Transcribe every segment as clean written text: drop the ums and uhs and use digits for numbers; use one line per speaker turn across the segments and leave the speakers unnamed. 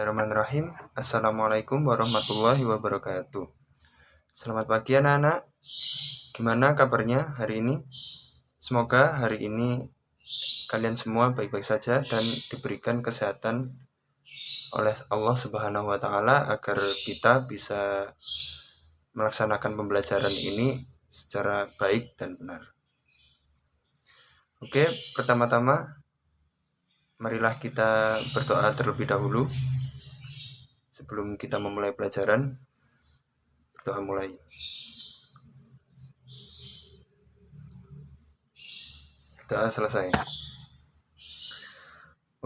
Bismillahirrahmanirrahim. Assalamualaikum warahmatullahi wabarakatuh. Selamat pagi anak-anak. Gimana kabarnya hari ini? Semoga hari ini kalian semua baik-baik saja dan diberikan kesehatan oleh Allah Subhanahu wa taala agar kita bisa melaksanakan pembelajaran ini secara baik dan benar. Oke, pertama-tama marilah kita berdoa terlebih dahulu sebelum kita memulai pelajaran. Berdoa mulai. Doa selesai.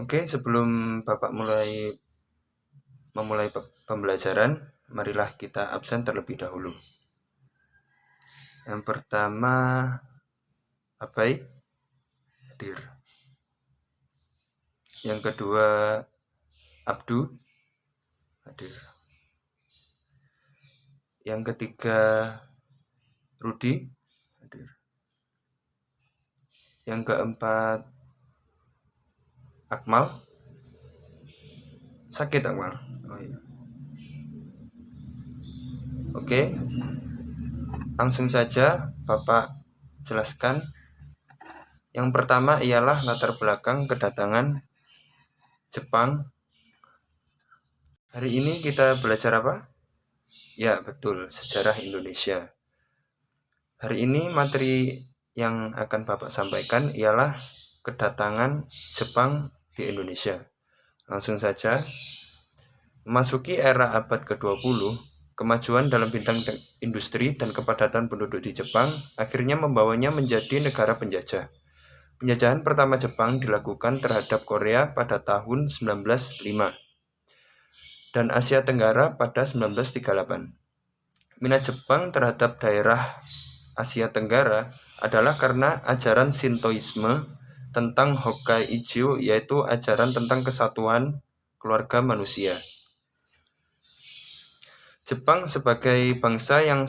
Oke, sebelum Bapak memulai pembelajaran, marilah kita absen terlebih dahulu. Yang pertama, Abai hadir. Yang kedua, Abdu hadir. Yang ketiga, Rudi hadir. Yang keempat, Akmal. Sakit Akmal? Oh iya. Oke, langsung saja Bapak jelaskan. Yang pertama ialah latar belakang kedatangan Jepang. Hari ini kita belajar apa? Ya, betul, sejarah Indonesia. Hari ini materi yang akan Bapak sampaikan ialah kedatangan Jepang di Indonesia. Langsung saja, memasuki era abad ke-20, kemajuan dalam bidang industri dan kepadatan penduduk di Jepang akhirnya membawanya menjadi negara penjajah. Penjajahan pertama Jepang dilakukan terhadap Korea pada tahun 1905 dan Asia Tenggara pada 1938. Minat Jepang terhadap daerah Asia Tenggara adalah karena ajaran Shintoisme tentang Hokkaijo, yaitu ajaran tentang kesatuan keluarga manusia. Jepang sebagai bangsa yang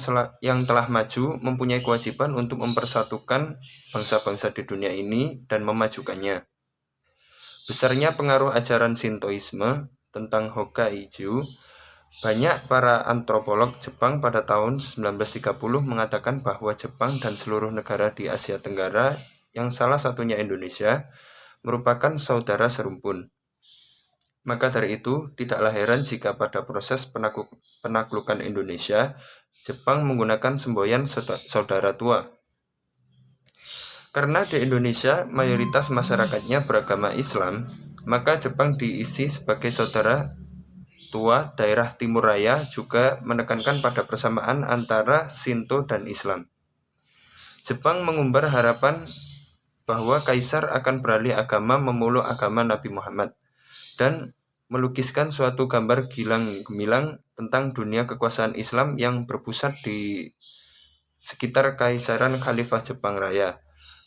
telah maju mempunyai kewajiban untuk mempersatukan bangsa-bangsa di dunia ini dan memajukannya. Besarnya pengaruh ajaran Shintoisme tentang Hokkaijo, banyak para antropolog Jepang pada tahun 1930 mengatakan bahwa Jepang dan seluruh negara di Asia Tenggara, yang salah satunya Indonesia, merupakan saudara serumpun. Maka dari itu, tidaklah heran jika pada proses penaklukan Indonesia, Jepang menggunakan semboyan saudara tua. Karena di Indonesia mayoritas masyarakatnya beragama Islam, maka Jepang diisi sebagai saudara tua daerah Timur Raya, juga menekankan pada persamaan antara Shinto dan Islam. Jepang mengumbar harapan bahwa kaisar akan beralih agama memeluk agama Nabi Muhammad dan melukiskan suatu gambar gilang-gemilang tentang dunia kekuasaan Islam yang berpusat di sekitar Kaisaran Khalifah Jepang Raya.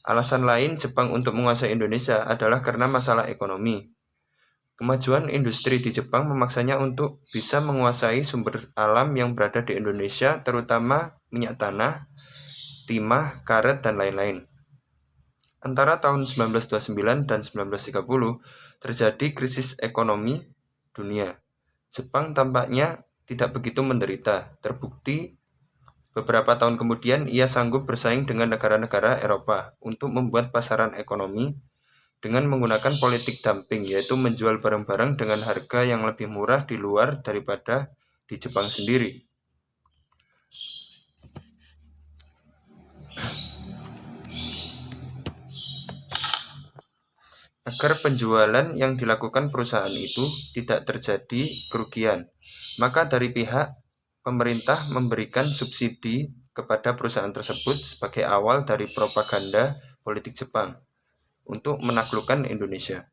Alasan lain Jepang untuk menguasai Indonesia adalah karena masalah ekonomi. Kemajuan industri di Jepang memaksanya untuk bisa menguasai sumber alam yang berada di Indonesia, terutama minyak tanah, timah, karet, dan lain-lain. Antara tahun 1929 dan 1930 terjadi krisis ekonomi dunia. Jepang tampaknya tidak begitu menderita. Terbukti beberapa tahun kemudian ia sanggup bersaing dengan negara-negara Eropa untuk membuat pasaran ekonomi dengan menggunakan politik dumping, yaitu menjual barang-barang dengan harga yang lebih murah di luar daripada di Jepang sendiri. Agar penjualan yang dilakukan perusahaan itu tidak terjadi kerugian, maka dari pihak pemerintah memberikan subsidi kepada perusahaan tersebut sebagai awal dari propaganda politik Jepang untuk menaklukkan Indonesia.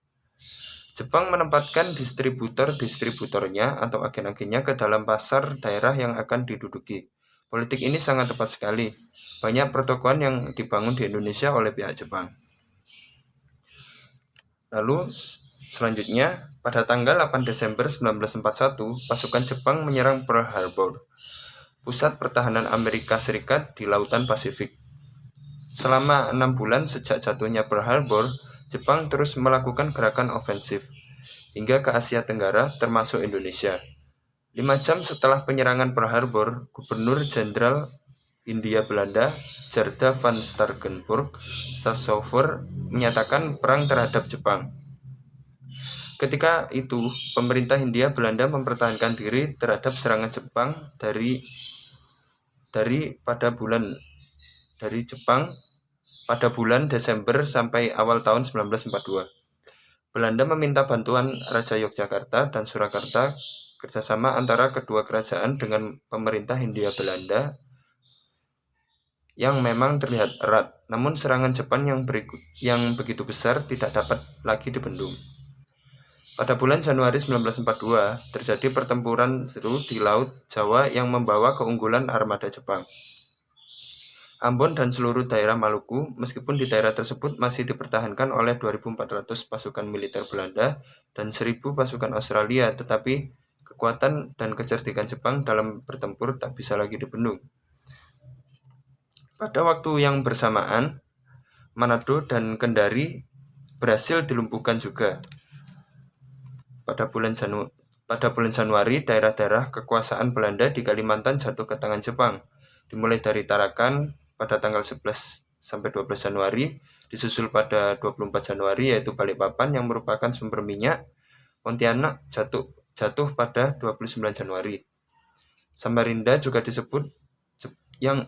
Jepang menempatkan distributor-distributornya atau agen-agennya ke dalam pasar daerah yang akan diduduki. Politik ini sangat tepat sekali. Banyak pertokoan yang dibangun di Indonesia oleh pihak Jepang. Lalu selanjutnya, pada tanggal 8 Desember 1941, pasukan Jepang menyerang Pearl Harbor, pusat pertahanan Amerika Serikat di Lautan Pasifik. Selama 6 bulan sejak jatuhnya Pearl Harbor, Jepang terus melakukan gerakan ofensif. hingga ke Asia Tenggara termasuk Indonesia. 5 jam setelah penyerangan Pearl Harbor, Gubernur Jenderal Hindia Belanda Gerda van Starkenburg Stassauer menyatakan perang terhadap Jepang. Ketika itu, pemerintah Hindia Belanda mempertahankan diri terhadap serangan Jepang dari Jepang pada bulan Desember sampai awal tahun 1942. Belanda meminta bantuan Raja Yogyakarta dan Surakarta kerjasama antara kedua kerajaan dengan pemerintah Hindia Belanda yang memang terlihat erat, namun serangan Jepang yang begitu besar tidak dapat lagi dibendung. Pada bulan Januari 1942, terjadi pertempuran seru di Laut Jawa yang membawa keunggulan armada Jepang. Ambon dan seluruh daerah Maluku, meskipun di daerah tersebut masih dipertahankan oleh 2.400 pasukan militer Belanda dan 1.000 pasukan Australia, tetapi kekuatan dan kecerdikan Jepang dalam bertempur tak bisa lagi dibendung. Pada waktu yang bersamaan, Manado dan Kendari berhasil dilumpuhkan juga. Pada bulan Januari, daerah-daerah kekuasaan Belanda di Kalimantan jatuh ke tangan Jepang, dimulai dari Tarakan pada tanggal 11 sampai 12 Januari, disusul pada 24 Januari yaitu Balikpapan yang merupakan sumber minyak. Pontianak jatuh pada 29 Januari. Samarinda juga yang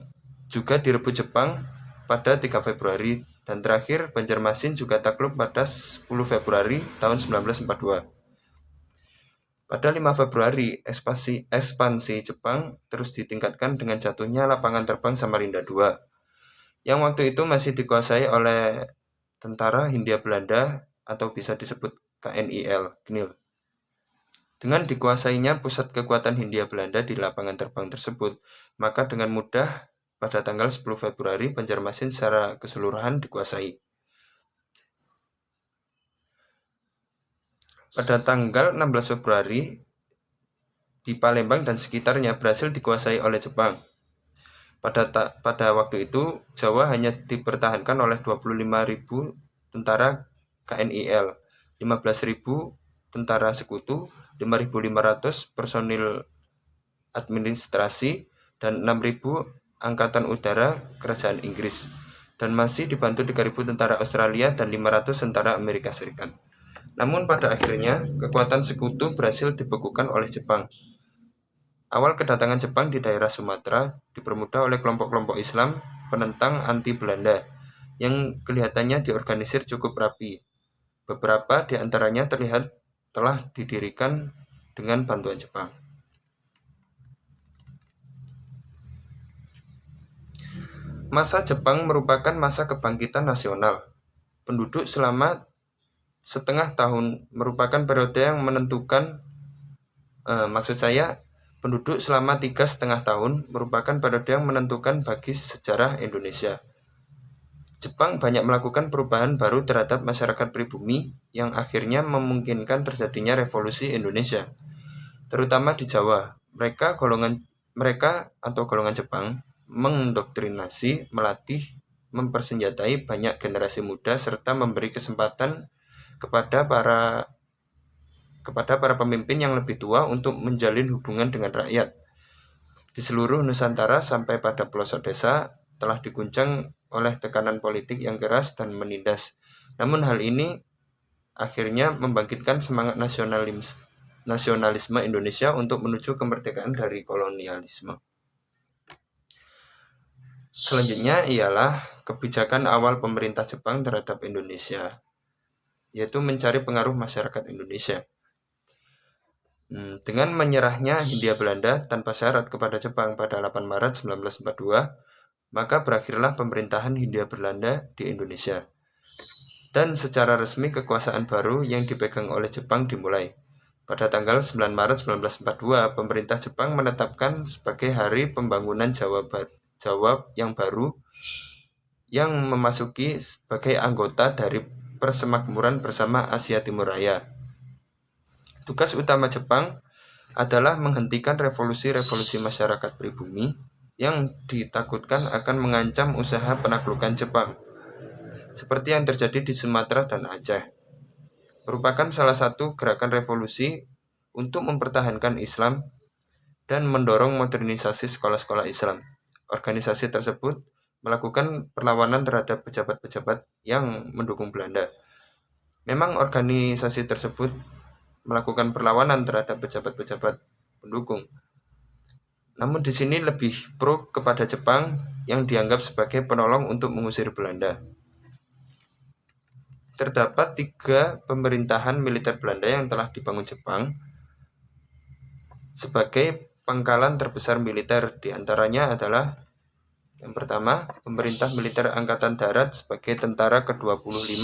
juga direbut Jepang pada 3 Februari, dan terakhir Banjarmasin juga takluk pada 10 Februari tahun 1942. Pada 5 Februari, ekspansi Jepang terus ditingkatkan dengan jatuhnya lapangan terbang Samarinda II, yang waktu itu masih dikuasai oleh Tentara Hindia Belanda atau bisa disebut KNIL. Dengan dikuasainya pusat kekuatan Hindia Belanda di lapangan terbang tersebut, maka dengan mudah pada tanggal 10 Februari Banjarmasin secara keseluruhan dikuasai. Pada tanggal 16 Februari, di Palembang dan sekitarnya berhasil dikuasai oleh Jepang. Pada waktu itu, Jawa hanya dipertahankan oleh 25.000 tentara KNIL, 15.000 tentara sekutu, 5.500 personil administrasi, dan 6.000 angkatan udara kerajaan Inggris, dan masih dibantu 3.000 tentara Australia dan 500 tentara Amerika Serikat. Namun pada akhirnya, kekuatan sekutu berhasil dibekukan oleh Jepang. Awal kedatangan Jepang di daerah Sumatera dipermudah oleh kelompok-kelompok Islam penentang anti-Belanda yang kelihatannya diorganisir cukup rapi. Beberapa di antaranya terlihat telah didirikan dengan bantuan Jepang. Masa Jepang merupakan masa kebangkitan nasional. Penduduk selama setengah tahun merupakan periode yang menentukan. Penduduk selama 3,5 tahun merupakan periode yang menentukan bagi sejarah Indonesia. Jepang banyak melakukan perubahan baru terhadap masyarakat pribumi yang akhirnya memungkinkan terjadinya revolusi Indonesia, terutama di Jawa. Golongan Jepang mendoktrinasi, melatih, mempersenjatai banyak generasi muda serta memberi kesempatan kepada para pemimpin yang lebih tua untuk menjalin hubungan dengan rakyat. Di seluruh Nusantara sampai pada pelosok desa telah diguncang oleh tekanan politik yang keras dan menindas. Namun hal ini akhirnya membangkitkan semangat nasionalisme Indonesia untuk menuju kemerdekaan dari kolonialisme. Selanjutnya ialah kebijakan awal pemerintah Jepang terhadap Indonesia, yaitu mencari pengaruh masyarakat Indonesia. Dengan menyerahnya Hindia Belanda tanpa syarat kepada Jepang pada 8 Maret 1942, maka berakhirlah pemerintahan Hindia Belanda di Indonesia. Dan secara resmi kekuasaan baru yang dipegang oleh Jepang dimulai. Pada tanggal 9 Maret 1942, pemerintah Jepang menetapkan sebagai Hari Pembangunan Jawa yang baru yang memasuki sebagai anggota dari Persemakmuran Bersama Asia Timur Raya. Tugas utama Jepang adalah menghentikan revolusi-revolusi masyarakat pribumi yang ditakutkan akan mengancam usaha penaklukan Jepang, seperti yang terjadi di Sumatera dan Aceh. merupakan salah satu gerakan revolusi untuk mempertahankan Islam dan mendorong modernisasi sekolah-sekolah Islam. Organisasi tersebut melakukan perlawanan terhadap pejabat-pejabat yang mendukung Belanda. Memang organisasi tersebut melakukan perlawanan terhadap pejabat-pejabat pendukung. Namun di sini lebih pro kepada Jepang yang dianggap sebagai penolong untuk mengusir Belanda. Terdapat 3 pemerintahan militer Belanda yang telah dibangun Jepang sebagai pangkalan terbesar militer. Di antaranya adalah yang pertama, pemerintah militer Angkatan Darat sebagai tentara ke-25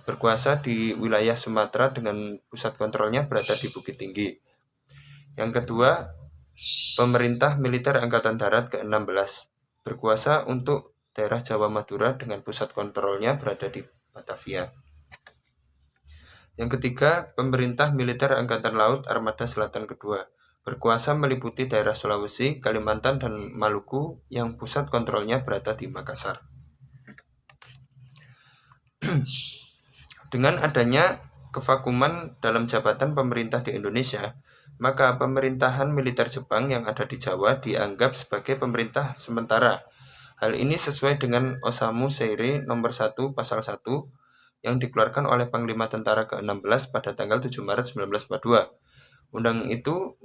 berkuasa di wilayah Sumatera dengan pusat kontrolnya berada di Bukit Tinggi. Yang kedua, pemerintah militer Angkatan Darat ke-16 berkuasa untuk daerah Jawa Madura dengan pusat kontrolnya berada di Batavia. Yang ketiga, pemerintah militer Angkatan Laut Armada Selatan kedua berkuasa meliputi daerah Sulawesi, Kalimantan, dan Maluku yang pusat kontrolnya berada di Makassar. Dengan adanya kevakuman dalam jabatan pemerintah di Indonesia, maka pemerintahan militer Jepang yang ada di Jawa dianggap sebagai pemerintah sementara. Hal ini sesuai dengan Osamu Seirei nomor 1 pasal 1 yang dikeluarkan oleh Panglima Tentara ke-16 pada tanggal 7 Maret 1942. Undang itu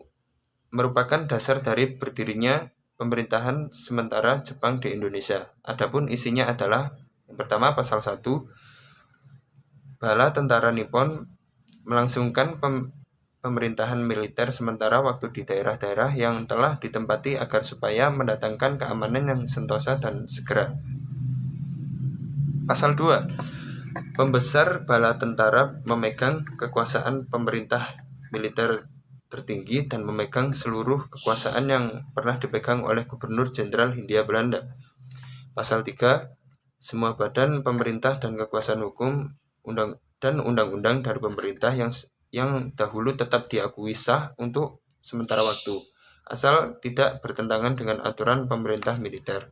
merupakan dasar dari berdirinya pemerintahan sementara Jepang di Indonesia. Adapun isinya adalah yang pertama pasal 1, bala tentara Nippon melangsungkan pemerintahan militer sementara waktu di daerah-daerah yang telah ditempati agar supaya mendatangkan keamanan yang sentosa dan segera. Pasal 2, pembesar bala tentara memegang kekuasaan pemerintah militer tertinggi dan memegang seluruh kekuasaan yang pernah dipegang oleh Gubernur Jenderal Hindia Belanda. Pasal 3, semua badan pemerintah dan kekuasaan hukum dan undang-undang dari pemerintah yang dahulu tetap diakui sah untuk sementara waktu, asal tidak bertentangan dengan aturan pemerintah militer.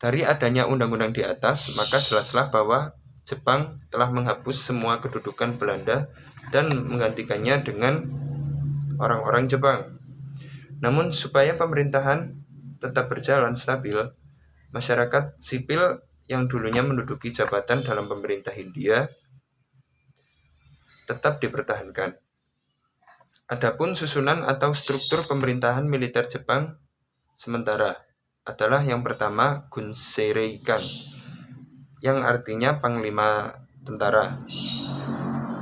Dari adanya undang-undang di atas, maka jelaslah bahwa Jepang telah menghapus semua kedudukan Belanda dan menggantikannya dengan orang-orang Jepang. Namun supaya pemerintahan tetap berjalan stabil, masyarakat sipil yang dulunya menduduki jabatan dalam pemerintah Hindia tetap dipertahankan. Adapun susunan atau struktur pemerintahan militer Jepang sementara adalah yang pertama Gunseirei-kan, yang artinya panglima tentara.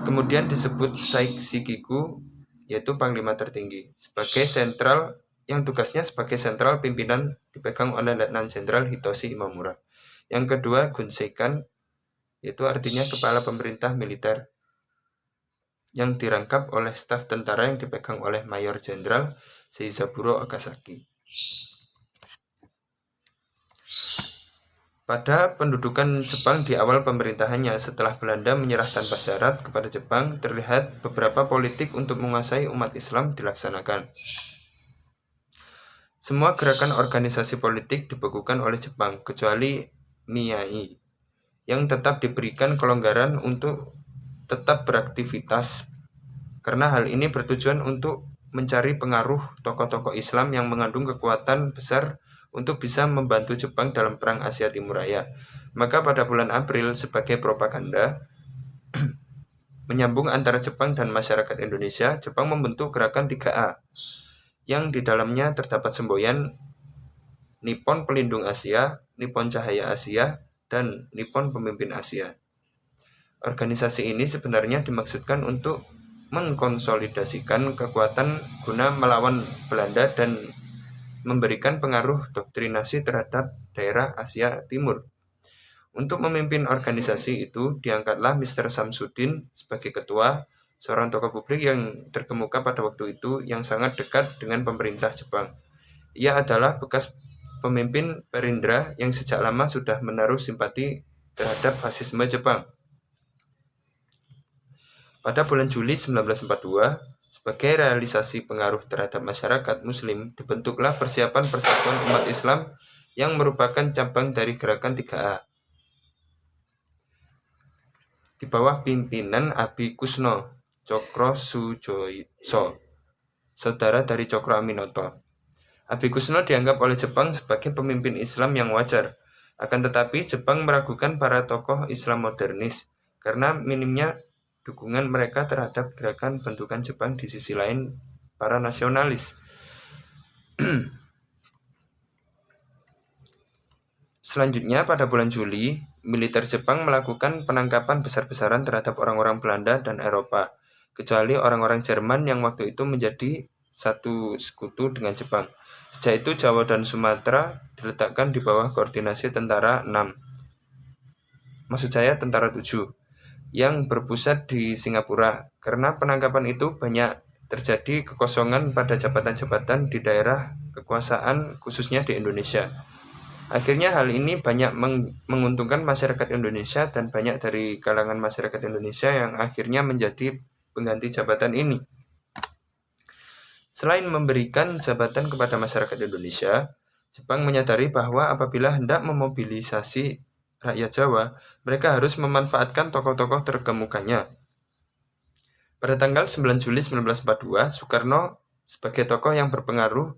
Kemudian disebut Saishikiku, yaitu panglima tertinggi, sebagai sentral yang tugasnya sebagai sentral pimpinan dipegang oleh Letnan Jenderal Hitoshi Imamura. Yang kedua Gunseikan, yaitu artinya kepala pemerintah militer, yang dirangkap oleh staf tentara yang dipegang oleh Mayor Jenderal Seizaburo Okazaki. Pada pendudukan Jepang di awal pemerintahannya setelah Belanda menyerah tanpa syarat kepada Jepang, terlihat beberapa politik untuk menguasai umat Islam dilaksanakan. Semua gerakan organisasi politik dibekukan oleh Jepang, kecuali Miyai, yang tetap diberikan kelonggaran untuk tetap beraktivitas, karena hal ini bertujuan untuk mencari pengaruh tokoh-tokoh Islam yang mengandung kekuatan besar untuk bisa membantu Jepang dalam Perang Asia Timur Raya. Maka pada bulan April, sebagai propaganda menyambung antara Jepang dan masyarakat Indonesia, Jepang membentuk gerakan 3A, yang di dalamnya terdapat semboyan Nippon Pelindung Asia, Nippon Cahaya Asia, dan Nippon Pemimpin Asia. Organisasi ini sebenarnya dimaksudkan untuk mengkonsolidasikan kekuatan guna melawan Belanda dan memberikan pengaruh doktrinasi terhadap daerah Asia Timur. Untuk memimpin organisasi itu diangkatlah Mr. Samsudin sebagai ketua, seorang tokoh publik yang terkemuka pada waktu itu yang sangat dekat dengan pemerintah Jepang. Ia adalah bekas pemimpin Perindra yang sejak lama sudah menaruh simpati terhadap fasisme Jepang. Pada bulan Juli 1942, sebagai realisasi pengaruh terhadap masyarakat Muslim, dibentuklah Persiapan Persatuan Umat Islam yang merupakan cabang dari gerakan 3A. di bawah pimpinan Abikusno Cokrosujoso, saudara dari Cokro Aminoto. Abikusno dianggap oleh Jepang sebagai pemimpin Islam yang wajar. Akan tetapi Jepang meragukan para tokoh Islam modernis karena minimnya dukungan mereka terhadap gerakan bentukan Jepang di sisi lain para nasionalis. Selanjutnya, pada bulan Juli, militer Jepang melakukan penangkapan besar-besaran terhadap orang-orang Belanda dan Eropa, kecuali orang-orang Jerman yang waktu itu menjadi satu sekutu dengan Jepang. Sejak itu, Jawa dan Sumatera diletakkan di bawah koordinasi tentara 6, tentara 7, yang berpusat di Singapura. Karena penangkapan itu banyak terjadi kekosongan pada jabatan-jabatan di daerah kekuasaan, khususnya di Indonesia. Akhirnya hal ini banyak menguntungkan masyarakat Indonesia dan banyak dari kalangan masyarakat Indonesia yang akhirnya menjadi pengganti jabatan ini. Selain memberikan jabatan kepada masyarakat Indonesia, Jepang menyadari bahwa apabila hendak memobilisasi rakyat Jawa, mereka harus memanfaatkan tokoh-tokoh terkemukannya. Pada tanggal 9 Juli 1942, Soekarno sebagai tokoh yang berpengaruh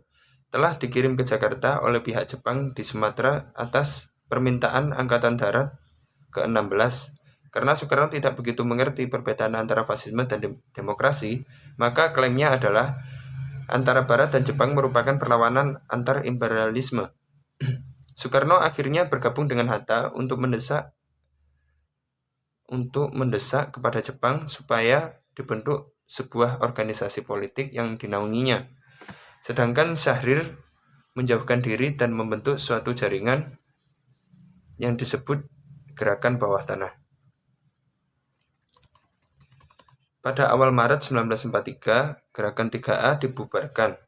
telah dikirim ke Jakarta oleh pihak Jepang di Sumatera atas permintaan Angkatan Darat ke-16. Karena Soekarno tidak begitu mengerti perbedaan antara fasisme dan demokrasi, maka klaimnya adalah antara Barat dan Jepang merupakan perlawanan antar imperialisme. Soekarno akhirnya bergabung dengan Hatta untuk mendesak kepada Jepang supaya dibentuk sebuah organisasi politik yang dinaunginya. Sedangkan Syahrir menjauhkan diri dan membentuk suatu jaringan yang disebut Gerakan Bawah Tanah. Pada awal Maret 1943, Gerakan 3A dibubarkan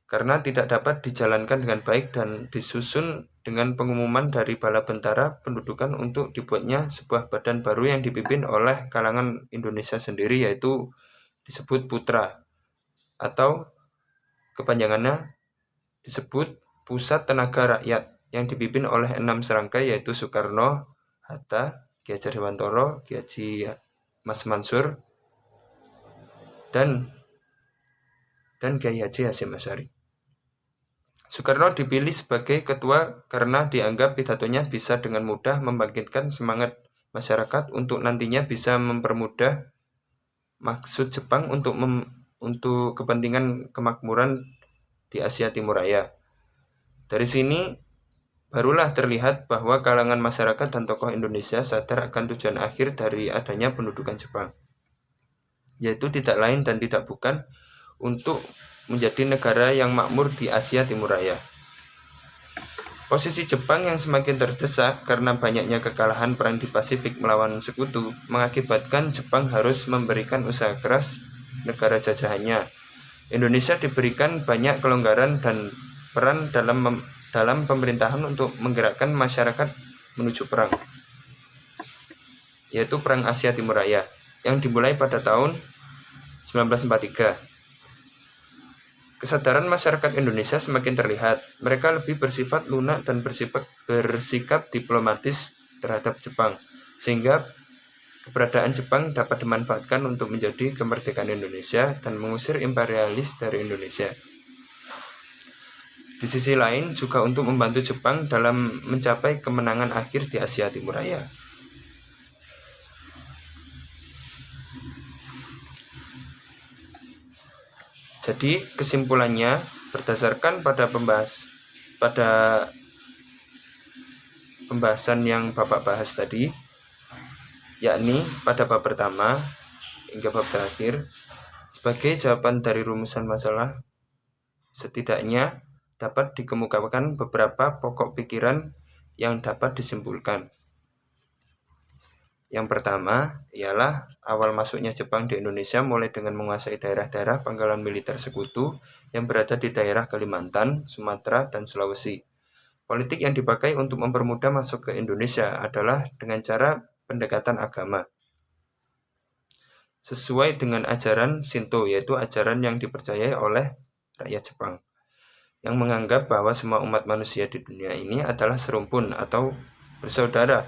karena tidak dapat dijalankan dengan baik dan disusun dengan pengumuman dari Bala Bentara Pendudukan untuk dibuatnya sebuah badan baru yang dipimpin oleh kalangan Indonesia sendiri, yaitu disebut Putra, atau kepanjangannya disebut Pusat Tenaga Rakyat, yang dipimpin oleh 6 serangkai, yaitu Soekarno, Hatta, Ki Hajar Dewantoro, Ki Haji Mas Mansur, dan Kiai Haji Hasyim Asy'ari. Soekarno dipilih sebagai ketua karena dianggap pidatonya bisa dengan mudah membangkitkan semangat masyarakat untuk nantinya bisa mempermudah maksud Jepang untuk kepentingan kemakmuran di Asia Timur Raya. Dari sini barulah terlihat bahwa kalangan masyarakat dan tokoh Indonesia sadar akan tujuan akhir dari adanya pendudukan Jepang, yaitu tidak lain dan tidak bukan untuk menjadi negara yang makmur di Asia Timur Raya. Posisi Jepang yang semakin terdesak karena banyaknya kekalahan perang di Pasifik melawan sekutu mengakibatkan Jepang harus memberikan usaha keras negara jajahannya. Indonesia diberikan banyak kelonggaran dan peran dalam pemerintahan untuk menggerakkan masyarakat menuju perang, yaitu Perang Asia Timur Raya yang dimulai pada tahun 1943. Kesadaran masyarakat Indonesia semakin terlihat. Mereka lebih bersifat lunak dan bersikap diplomatis terhadap Jepang, sehingga keberadaan Jepang dapat dimanfaatkan untuk menjadi kemerdekaan Indonesia dan mengusir imperialis dari Indonesia. Di sisi lain juga untuk membantu Jepang dalam mencapai kemenangan akhir di Asia Timur Raya. Jadi kesimpulannya, berdasarkan pada pembahasan yang Bapak bahas tadi, yakni pada bab pertama hingga bab terakhir, sebagai jawaban dari rumusan masalah, setidaknya dapat dikemukakan beberapa pokok pikiran yang dapat disimpulkan. Yang pertama ialah awal masuknya Jepang di Indonesia mulai dengan menguasai daerah-daerah pangkalan militer sekutu yang berada di daerah Kalimantan, Sumatera, dan Sulawesi. Politik yang dipakai untuk mempermudah masuk ke Indonesia adalah dengan cara pendekatan agama, sesuai dengan ajaran Shinto, yaitu ajaran yang dipercayai oleh rakyat Jepang, yang menganggap bahwa semua umat manusia di dunia ini adalah serumpun atau bersaudara.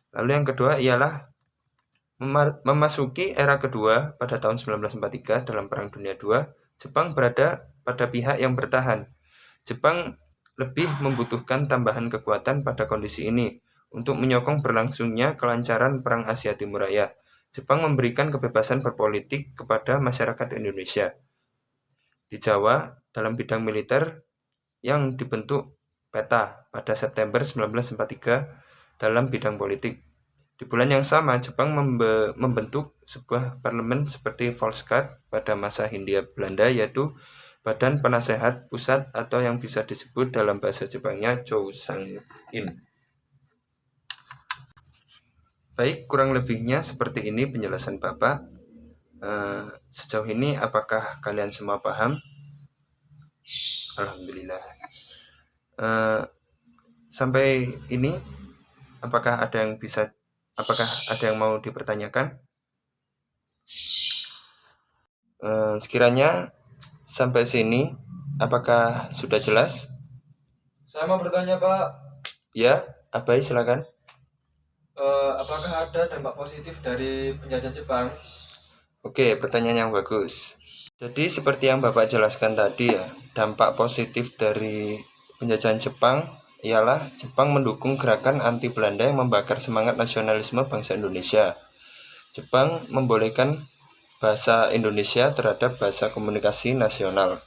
Lalu yang kedua ialah Memasuki era kedua pada tahun 1943 dalam Perang Dunia II, Jepang berada pada pihak yang bertahan. Jepang lebih membutuhkan tambahan kekuatan pada kondisi ini untuk menyokong berlangsungnya kelancaran Perang Asia Timur Raya. Jepang memberikan kebebasan berpolitik kepada masyarakat Indonesia. Di Jawa, dalam bidang militer yang dibentuk PETA pada September 1943 dalam bidang politik. Di bulan yang sama, Jepang membentuk sebuah parlemen seperti Volksraad pada masa Hindia Belanda, yaitu Badan Penasehat Pusat atau yang bisa disebut dalam bahasa Jepangnya Chousang-in. Baik, kurang lebihnya seperti ini penjelasan Bapak. Sejauh ini apakah kalian semua paham? Alhamdulillah. Sampai ini apakah ada yang mau dipertanyakan? Sekiranya sampai sini apakah sudah jelas?
Saya mau bertanya, Pak.
Ya, Abai silakan.
Apakah ada dampak positif dari penjajah Jepang?
Oke, pertanyaan yang bagus. Jadi seperti yang Bapak jelaskan tadi ya, dampak positif dari penjajahan Jepang ialah Jepang mendukung gerakan anti Belanda yang membakar semangat nasionalisme bangsa Indonesia. Jepang membolehkan bahasa Indonesia terhadap bahasa komunikasi nasional.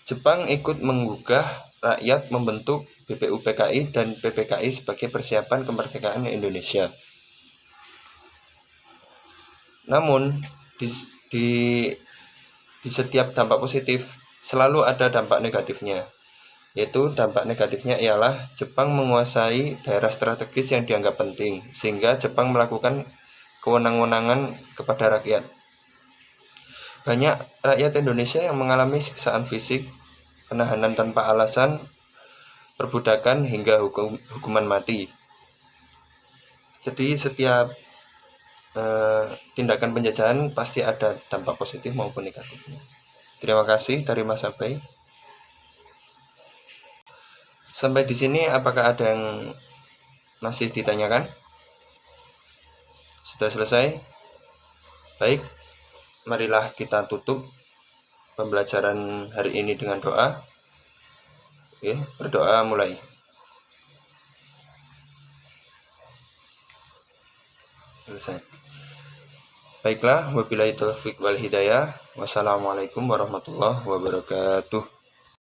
Jepang ikut menggugah rakyat membentuk BPUPKI dan PPKI sebagai persiapan kemerdekaan Indonesia. Namun, di setiap dampak positif selalu ada dampak negatifnya. Yaitu dampak negatifnya ialah Jepang menguasai daerah strategis yang dianggap penting, sehingga Jepang melakukan kewenang-wenangan kepada rakyat. Banyak rakyat Indonesia yang mengalami siksaan fisik, penahanan tanpa alasan, perbudakan hingga hukuman mati. Jadi setiap tindakan penjajahan pasti ada dampak positif maupun negatifnya. Terima kasih dari Mas Abai. Sampai di sini apakah ada yang masih ditanyakan? Sudah selesai? Baik, marilah kita tutup pembelajaran hari ini dengan doa. Oke, berdoa mulai. Selesai. Baiklah, wabillahi taufiq wal hidayah. Wassalamualaikum warahmatullahi wabarakatuh.